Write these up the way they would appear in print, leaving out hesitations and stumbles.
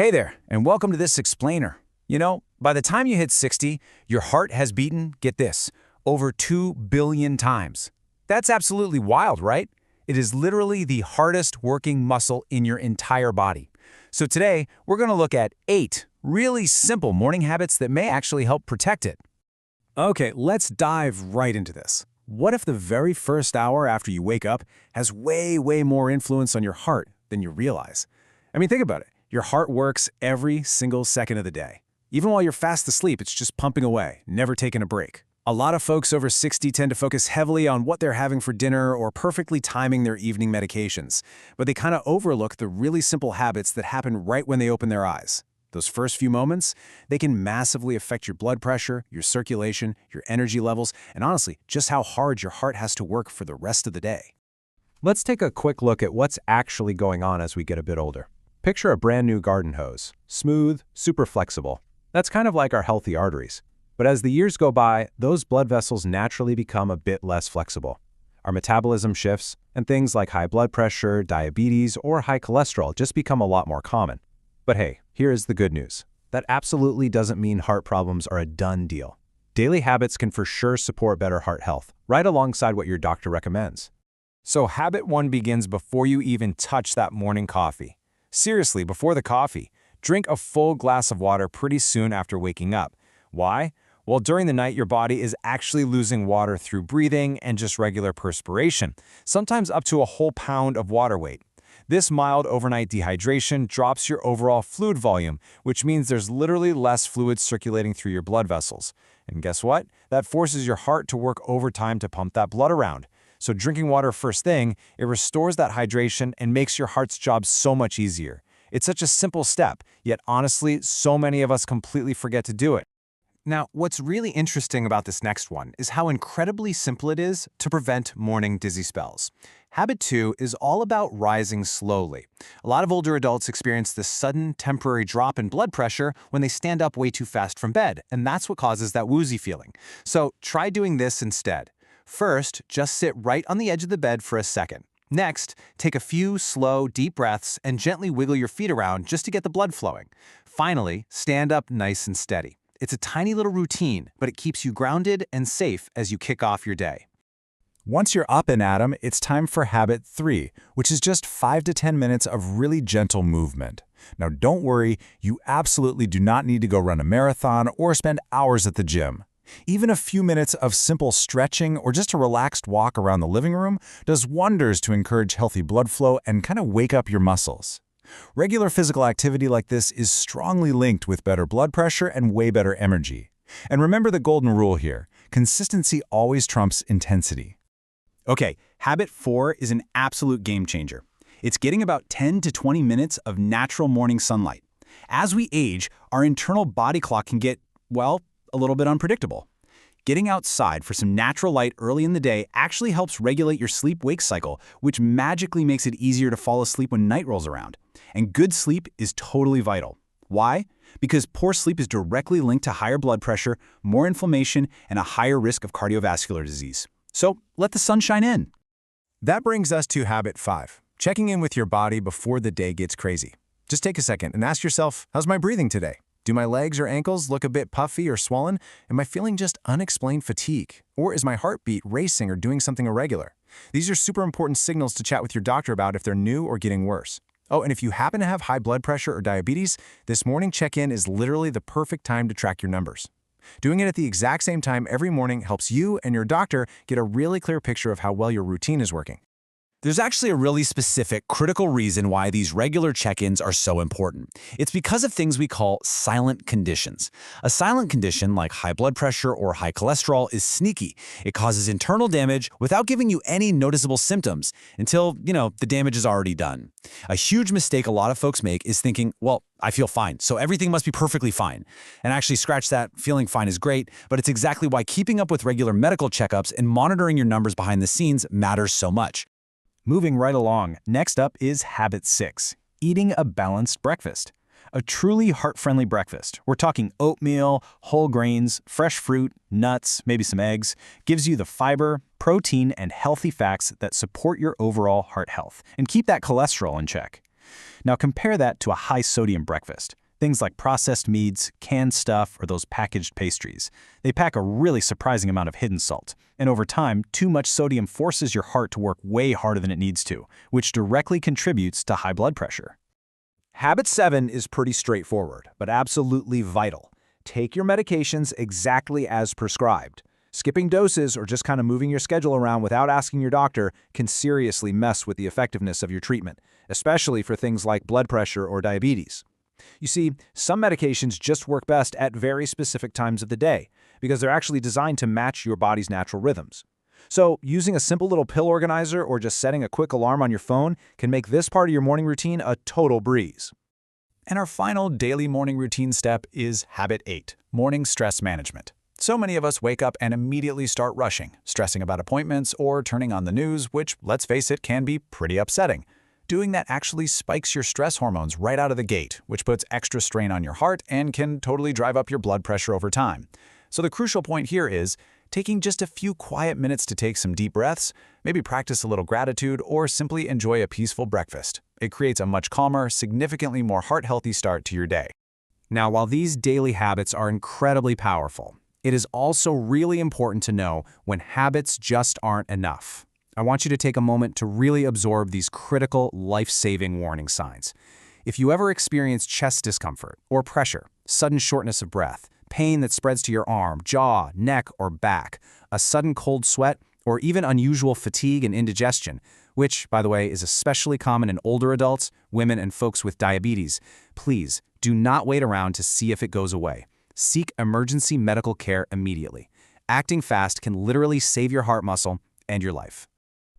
Hey there, and welcome to this explainer. By the time you hit 60, your heart has beaten, get this, over 2 billion times. That's absolutely wild, right? It is literally the hardest working muscle in your entire body. So today, we're going to look at 8 really simple morning habits that may actually help protect it. Okay, let's dive right into this. What if the very first hour after you wake up has way more influence on your heart than you realize? I mean, think about it. Your heart works every single second of the day. Even while you're fast asleep, it's just pumping away, never taking a break. A lot of folks over 60 tend to focus heavily on what they're having for dinner or perfectly timing their evening medications, but they kind of overlook the really simple habits that happen right when they open their eyes. Those first few moments, they can massively affect your blood pressure, your circulation, your energy levels, and honestly, just how hard your heart has to work for the rest of the day. Let's take a quick look at what's actually going on as we get a bit older. Picture a brand new garden hose. Smooth, super flexible. That's kind of like our healthy arteries. But as the years go by, those blood vessels naturally become a bit less flexible. Our metabolism shifts, and things like high blood pressure, diabetes, or high cholesterol just become a lot more common. But hey, here is the good news. That absolutely doesn't mean heart problems are a done deal. Daily habits can for sure support better heart health, right alongside what your doctor recommends. So habit 1 begins before you even touch that morning coffee. Seriously, before the coffee, drink a full glass of water pretty soon after waking up. Why? Well, during the night, your body is actually losing water through breathing and just regular perspiration, sometimes up to a whole pound of water weight. This mild overnight dehydration drops your overall fluid volume, which means there's literally less fluid circulating through your blood vessels. And guess what? That forces your heart to work overtime to pump that blood around. So drinking water first thing, it restores that hydration and makes your heart's job so much easier. It's such a simple step, yet honestly, so many of us completely forget to do it. Now, what's really interesting about this next one is how incredibly simple it is to prevent morning dizzy spells. Habit 2 is all about rising slowly. A lot of older adults experience this sudden, temporary drop in blood pressure when they stand up way too fast from bed, and that's what causes that woozy feeling. So try doing this instead. First, just sit right on the edge of the bed for a second. Next, take a few slow, deep breaths and gently wiggle your feet around just to get the blood flowing. Finally, stand up nice and steady. It's a tiny little routine, but it keeps you grounded and safe as you kick off your day. Once you're up and at 'em, it's time for habit 3, which is just 5 to 10 minutes of really gentle movement. Now don't worry, you absolutely do not need to go run a marathon or spend hours at the gym. Even a few minutes of simple stretching or just a relaxed walk around the living room does wonders to encourage healthy blood flow and kind of wake up your muscles. Regular physical activity like this is strongly linked with better blood pressure and way better energy. And remember the golden rule here, consistency always trumps intensity. Okay, habit 4 is an absolute game changer. It's getting about 10 to 20 minutes of natural morning sunlight. As we age, our internal body clock can get, well, a little bit unpredictable. Getting outside for some natural light early in the day actually helps regulate your sleep-wake cycle, which magically makes it easier to fall asleep when night rolls around. And good sleep is totally vital. Why? Because poor sleep is directly linked to higher blood pressure, more inflammation, and a higher risk of cardiovascular disease. So let the sun shine in. That brings us to habit 5, checking in with your body before the day gets crazy. Just take a second and ask yourself, how's my breathing today? Do my legs or ankles look a bit puffy or swollen? Am I feeling just unexplained fatigue? Or is my heartbeat racing or doing something irregular? These are super important signals to chat with your doctor about if they're new or getting worse. Oh, and if you happen to have high blood pressure or diabetes, this morning check-in is literally the perfect time to track your numbers. Doing it at the exact same time every morning helps you and your doctor get a really clear picture of how well your routine is working. There's actually a really specific, critical reason why these regular check-ins are so important. It's because of things we call silent conditions. A silent condition like high blood pressure or high cholesterol is sneaky. It causes internal damage without giving you any noticeable symptoms until, the damage is already done. A huge mistake a lot of folks make is thinking, well, I feel fine, so everything must be perfectly fine. And actually, scratch that, feeling fine is great, but it's exactly why keeping up with regular medical checkups and monitoring your numbers behind the scenes matters so much. Moving right along, next up is habit 6, eating a balanced breakfast. A truly heart-friendly breakfast, we're talking oatmeal, whole grains, fresh fruit, nuts, maybe some eggs, gives you the fiber, protein, and healthy fats that support your overall heart health and keep that cholesterol in check. Now compare that to a high-sodium breakfast. Things like processed meats, canned stuff, or those packaged pastries. They pack a really surprising amount of hidden salt. And over time, too much sodium forces your heart to work way harder than it needs to, which directly contributes to high blood pressure. Habit 7 is pretty straightforward, but absolutely vital. Take your medications exactly as prescribed. Skipping doses or just kind of moving your schedule around without asking your doctor can seriously mess with the effectiveness of your treatment, especially for things like blood pressure or diabetes. You see, some medications just work best at very specific times of the day because they're actually designed to match your body's natural rhythms. So, using a simple little pill organizer or just setting a quick alarm on your phone can make this part of your morning routine a total breeze. And our final daily morning routine step is Habit 8, morning stress management. So many of us wake up and immediately start rushing, stressing about appointments or turning on the news, which, let's face it, can be pretty upsetting. Doing that actually spikes your stress hormones right out of the gate, which puts extra strain on your heart and can totally drive up your blood pressure over time. So the crucial point here is taking just a few quiet minutes to take some deep breaths, maybe practice a little gratitude, or simply enjoy a peaceful breakfast. It creates a much calmer, significantly more heart-healthy start to your day. Now, while these daily habits are incredibly powerful, it is also really important to know when habits just aren't enough. I want you to take a moment to really absorb these critical, life-saving warning signs. If you ever experience chest discomfort or pressure, sudden shortness of breath, pain that spreads to your arm, jaw, neck, or back, a sudden cold sweat, or even unusual fatigue and indigestion, which, by the way, is especially common in older adults, women, and folks with diabetes, please do not wait around to see if it goes away. Seek emergency medical care immediately. Acting fast can literally save your heart muscle and your life.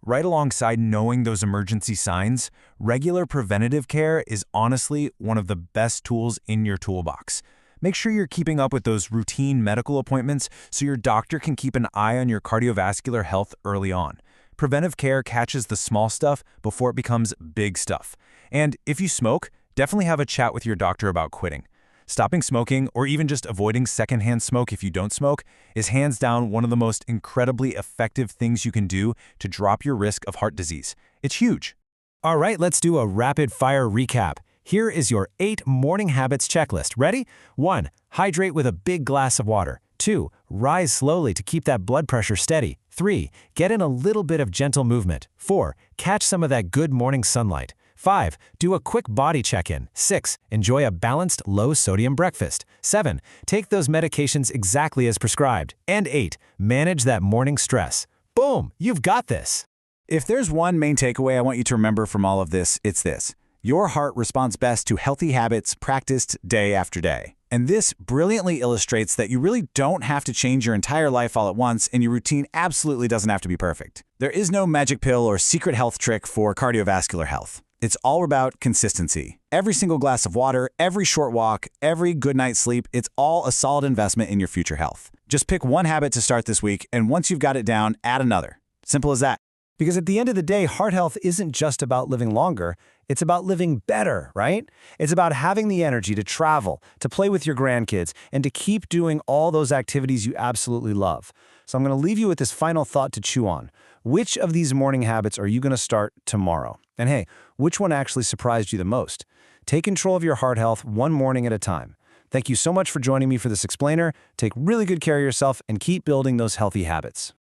Right alongside knowing those emergency signs, regular preventative care is honestly one of the best tools in your toolbox. Make sure you're keeping up with those routine medical appointments so your doctor can keep an eye on your cardiovascular health early on. Preventive care catches the small stuff before it becomes big stuff. And if you smoke, definitely have a chat with your doctor about quitting. Stopping smoking, or even just avoiding secondhand smoke if you don't smoke, is hands down one of the most incredibly effective things you can do to drop your risk of heart disease. It's huge. All right, let's do a rapid-fire recap. Here is your 8 morning habits checklist. Ready? 1. Hydrate with a big glass of water. 2. Rise slowly to keep that blood pressure steady. 3. Get in a little bit of gentle movement. 4. Catch some of that good morning sunlight. 5. Do a quick body check-in. 6. Enjoy a balanced, low-sodium breakfast. 7. Take those medications exactly as prescribed. And 8. Manage that morning stress. Boom! You've got this! If there's one main takeaway I want you to remember from all of this, it's this. Your heart responds best to healthy habits practiced day after day. And this brilliantly illustrates that you really don't have to change your entire life all at once, and your routine absolutely doesn't have to be perfect. There is no magic pill or secret health trick for cardiovascular health. It's all about consistency. Every single glass of water, every short walk, every good night's sleep, it's all a solid investment in your future health. Just pick one habit to start this week, and once you've got it down, add another. Simple as that. Because at the end of the day, heart health isn't just about living longer, it's about living better, right? It's about having the energy to travel, to play with your grandkids, and to keep doing all those activities you absolutely love. So I'm going to leave you with this final thought to chew on. Which of these morning habits are you going to start tomorrow? And hey, which one actually surprised you the most? Take control of your heart health one morning at a time. Thank you so much for joining me for this explainer. Take really good care of yourself and keep building those healthy habits.